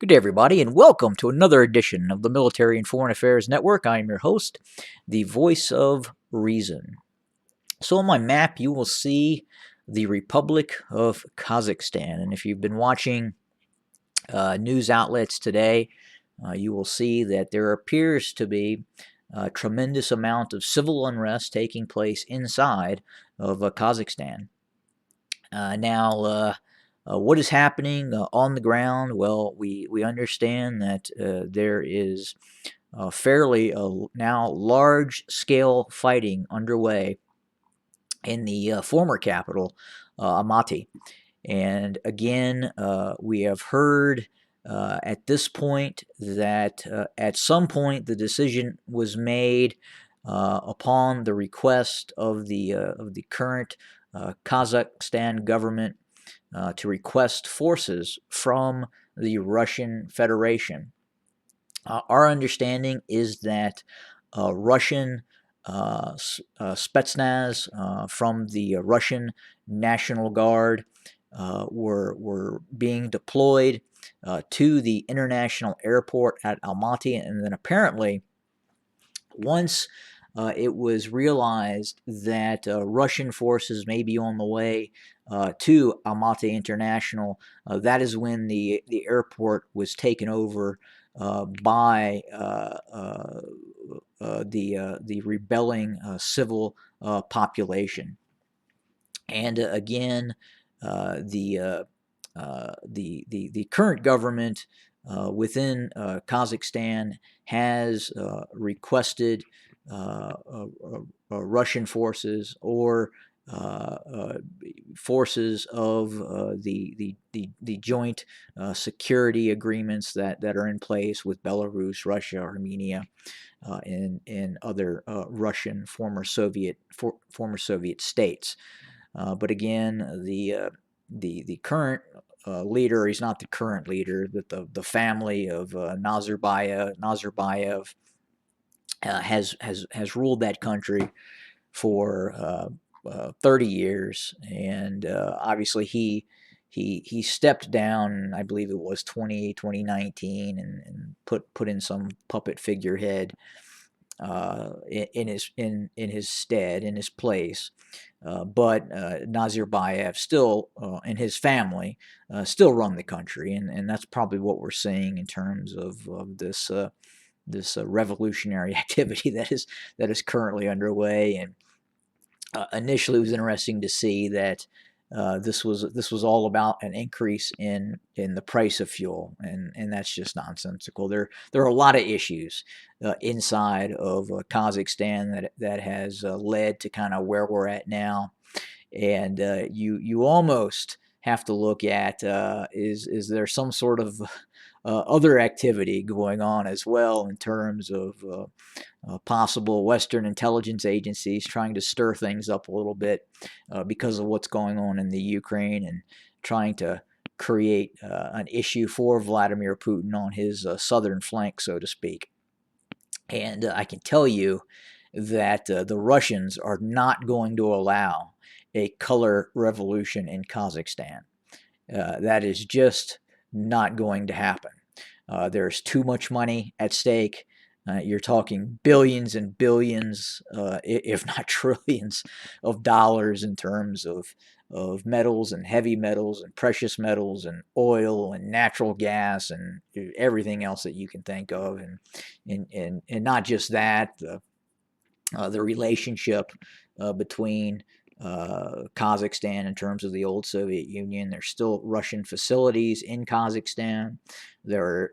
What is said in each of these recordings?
Good day, everybody, and welcome to another edition of the Military and Foreign Affairs Network. I am your host, the voice of reason. So, on my map, you will see the Republic of Kazakhstan. And if you've been watching news outlets today, you will see that there appears to be a tremendous amount of civil unrest taking place inside of Kazakhstan. What is happening on the ground? Well, we understand that there is fairly now large-scale fighting underway in the former capital, Almaty. And again, we have heard at this point that at some point the decision was made upon the request of the current Kazakhstan government to request forces from the Russian Federation. Our understanding is that Russian Spetsnaz from the Russian National Guard were being deployed to the international airport at Almaty, and then apparently once it was realized that Russian forces may be on the way to Almaty International, that is when the airport was taken over by the rebelling civil population. And again, the current government within Kazakhstan has requested Russian forces or forces of the joint security agreements that are in place with Belarus, Russia, Armenia, and other Russian former Soviet states. But again, the current leader, he's not the current leader, but the family of Nazarbayev has ruled that country for 30 years, and obviously he stepped down. I believe it was 2019, and put in some puppet figurehead in his stead, in his place. But Nazarbayev still and his family still run the country, and that's probably what we're seeing in terms of this revolutionary activity that is currently underway. And initially, it was interesting to see that this was all about an increase in the price of fuel, and that's just nonsensical. There are a lot of issues inside of Kazakhstan that has led to kind of where we're at now, and you almost have to look at is there some sort of other activity going on as well in terms of possible Western intelligence agencies trying to stir things up a little bit because of what's going on in the Ukraine, and trying to create an issue for Vladimir Putin on his southern flank, so to speak. And I can tell you that the Russians are not going to allow a color revolution in Kazakhstan. That is just not going to happen. There's too much money at stake. You're talking billions and billions, if not trillions, of dollars in terms of metals and heavy metals and precious metals and oil and natural gas and everything else that you can think of, and not just that, the relationship between Kazakhstan in terms of the old Soviet Union. There's still Russian facilities in Kazakhstan. There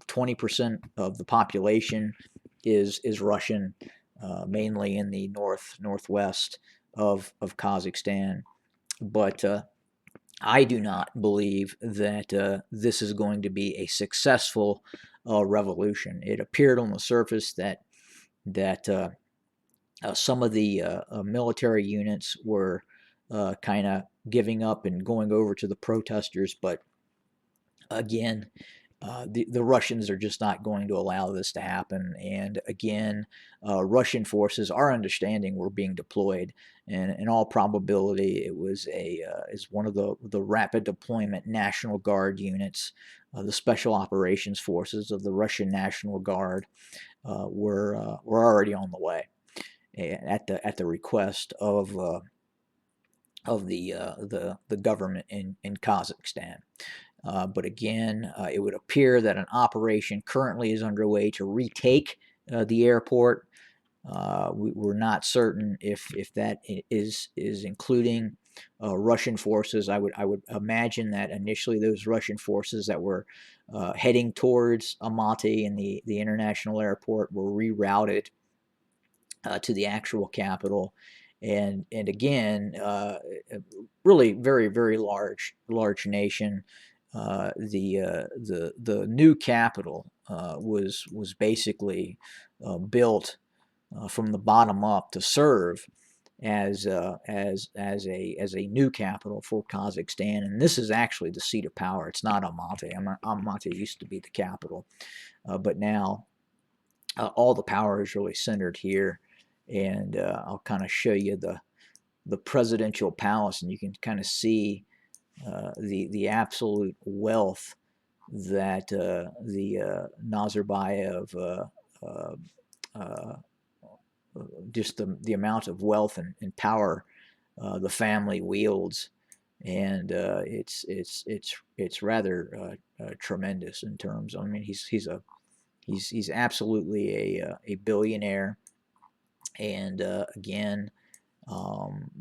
20% of the population is Russian, mainly in the northwest of Kazakhstan. But I do not believe that this is going to be a successful revolution. It appeared on the surface that some of the military units were kind of giving up and going over to the protesters, but again, the Russians are just not going to allow this to happen. And again, Russian forces, our understanding, were being deployed, and in all probability, it was is one of the rapid deployment National Guard units, the Special Operations Forces of the Russian National Guard, were already on the way at the request of the government in Kazakhstan. But again, it would appear that an operation currently is underway to retake the airport. We're not certain if that is including Russian forces. I would imagine that initially those Russian forces that were heading towards Almaty and the international airport were rerouted to the actual capital. And again, really very large nation. The new capital was basically built from the bottom up to serve as a new capital for Kazakhstan. And this is actually the seat of power. It's not Almaty. Almaty used to be the capital, but now all the power is really centered here. And I'll kind of show you the presidential palace, and you can kind of see the absolute wealth that the Nazarbayev, just the amount of wealth and power the family wields, and it's rather tremendous in terms. I mean, he's absolutely a billionaire, and again,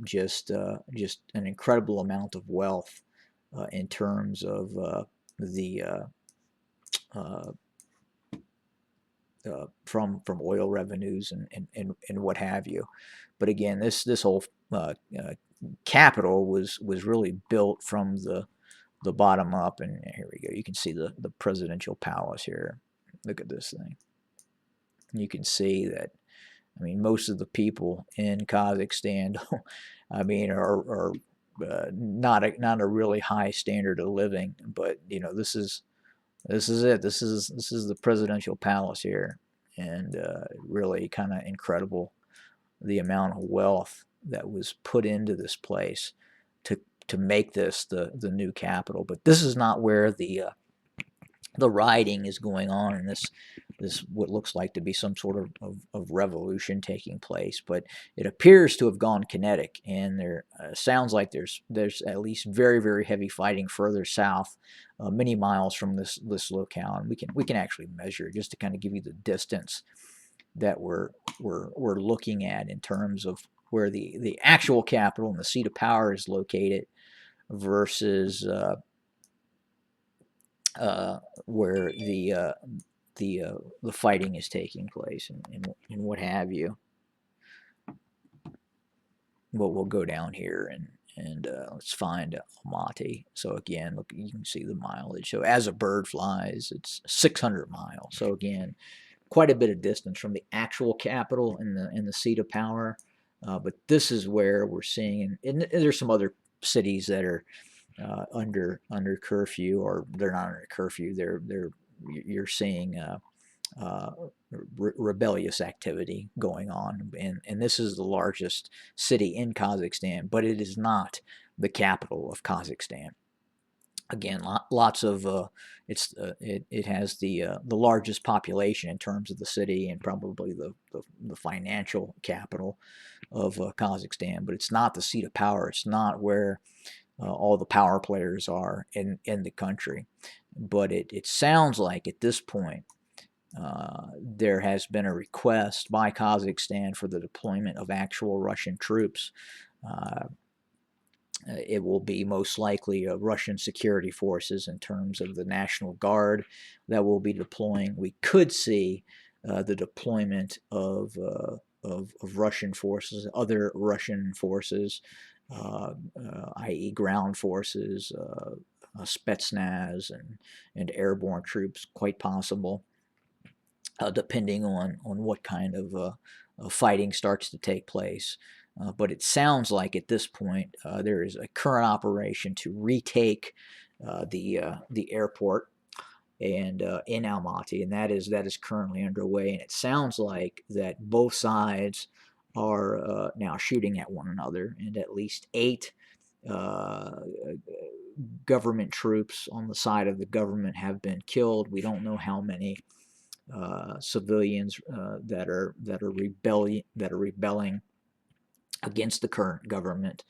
just an incredible amount of wealth in terms of the from oil revenues and what have you. But again, this whole capital was really built from the bottom up. And here we go. You can see the presidential palace here. Look at this thing. You can see that. I mean, most of the people in Kazakhstan, I mean, are not a really high standard of living. But you know, this is it. This is the presidential palace here, and really kind of incredible the amount of wealth that was put into this place to make this the new capital. But this is not where the rioting is going on in this what looks like to be some sort of revolution taking place, but it appears to have gone kinetic, and there sounds like there's at least very heavy fighting further south, many miles from this locale, and we can actually measure just to kind of give you the distance that we're looking at in terms of where the actual capital and the seat of power is located versus where the fighting is taking place and what have you. Well, we'll go down here and let's find Almaty. So again, look, you can see the mileage. So as a bird flies, it's 600 miles. So again, quite a bit of distance from the actual capital and the seat of power. But this is where we're seeing, and there's some other cities that are under curfew, or they're not under curfew. You're seeing rebellious activity going on, and this is the largest city in Kazakhstan, but it is not the capital of Kazakhstan. Again, lots of it has the largest population in terms of the city, and probably the financial capital of Kazakhstan, but it's not the seat of power. It's not where all the power players are in the country. But it sounds like at this point there has been a request by Kazakhstan for the deployment of actual Russian troops. It will be most likely Russian security forces in terms of the National Guard that will be deploying. We could see the deployment of Russian forces, other Russian forces, i.e. ground forces, Spetsnaz and airborne troops, quite possible, depending on what kind of fighting starts to take place. But it sounds like at this point there is a current operation to retake the airport, and in Almaty, and that is currently underway. And it sounds like that both sides are now shooting at one another, and at least 8 uh, government troops on the side of the government have been killed. We don't know how many civilians that are rebelling against the current government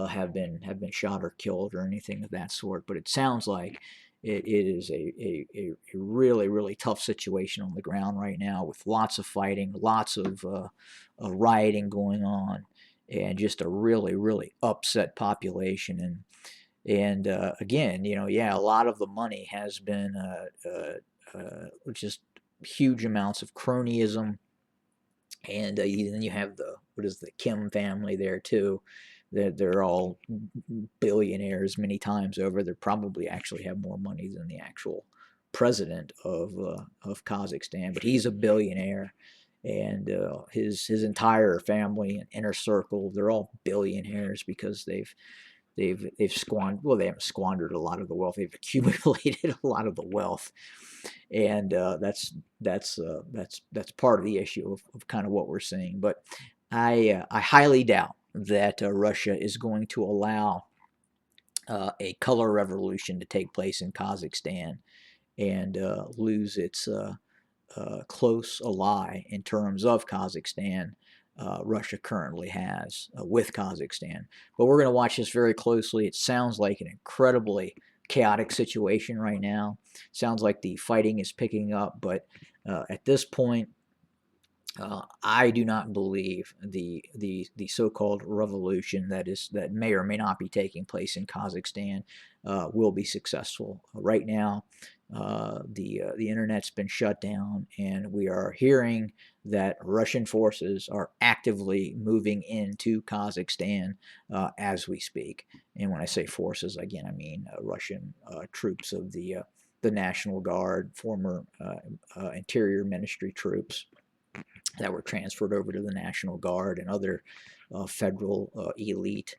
have been shot or killed or anything of that sort. But it sounds like it is a really tough situation on the ground right now, with lots of fighting, lots of rioting going on, and just a really upset population. And again, yeah, a lot of the money has been just huge amounts of cronyism, and then you have the Kim family there too. They're all billionaires many times over. They probably actually have more money than the actual president of Kazakhstan, but he's a billionaire, and his entire family and inner circle, they're all billionaires because they've squandered, well, they haven't squandered a lot of the wealth, they've accumulated a lot of the wealth. And that's part of the issue of kind of what we're seeing. But I highly doubt that Russia is going to allow a color revolution to take place in Kazakhstan and lose its close ally in terms of Kazakhstan. Russia currently has with Kazakhstan. But we're going to watch this very closely. It sounds like an incredibly chaotic situation right now. Sounds like the fighting is picking up, but at this point, I do not believe the so-called revolution that may or may not be taking place in Kazakhstan will be successful. Right now, the internet's been shut down, and we are hearing that Russian forces are actively moving into Kazakhstan as we speak. And when I say forces, again, I mean Russian troops of the National Guard, former Interior Ministry troops that were transferred over to the National Guard, and other federal elite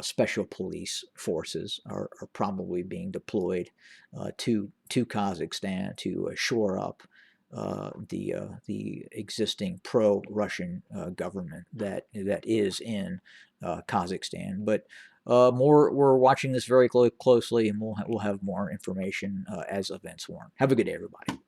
special police forces are probably being deployed to Kazakhstan to shore up the existing pro-Russian government that is in Kazakhstan. But we're watching this very closely, and we'll have more information as events warrant. Have a good day, everybody.